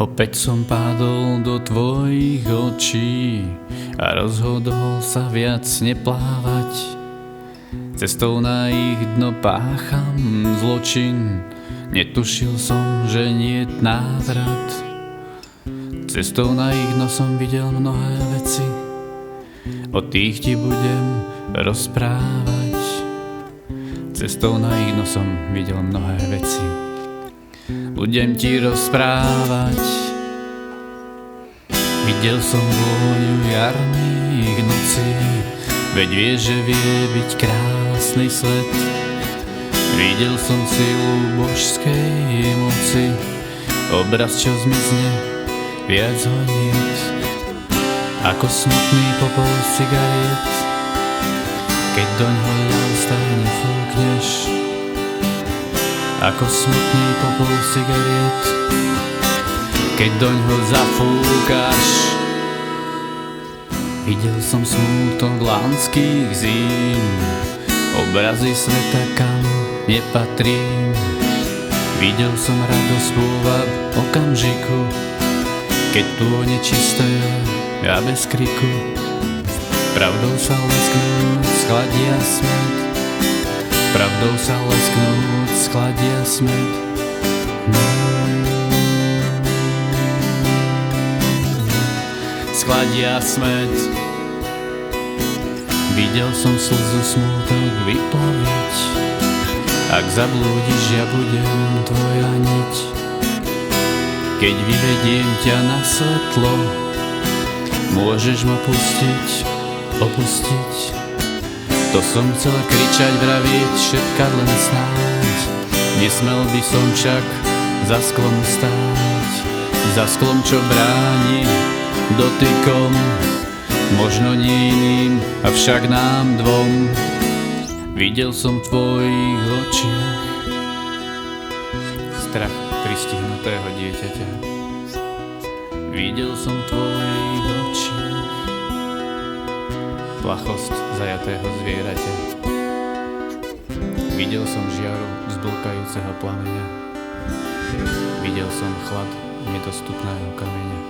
Opäť som padol do tvojich očí a rozhodol sa viac neplávať. Cestou na ich dno pácham zločin, netušil som, že niet návrat. Cestou na ich dno som videl mnohé veci, o tých ti budem rozprávať. Cestou na ich dno som videl mnohé veci, budem ti rozprávať. Videl som vôňu jarných nocí, veď vieš, že vie byť krásny svet. Videl som silu božskej moci, obraz, čo zmizne, viac ho niet. Ako smutný popol cigariet, keď doňho ľahostajne fúkneš. Ako smutný popol cigariet, keď doňho zafúkaš. Videl som smútok lánskych zím, obrazy sveta, kam nepatrím. Videl som radosť pôvab okamžiku, keď tu nečisté a bez kriku. Pravdou sa lesknúť schladia smet, pravdou sa lesknúť schladia smet. Schladia smet. Videl som slzu smútok vyplaviť, ak zablúdiš, ja budem tvoja niť. Keď vyvediem ťa na svetlo, môžeš ma opustiť. To som chcel kričať, vraviť, šepkať len snáď. Nesmel by som však za sklom stáť, za sklom, čo bráni dotykom. Možno nie iným, avšak nám dvom. Videl som v tvojich očiach strach pristihnutého dieťaťa. Videl som v tvojich očiach plachosť zajatého zvieraťa. Videl som žiaru z blkajúceho plameňa. Videl som chlad nedostupného kameňa.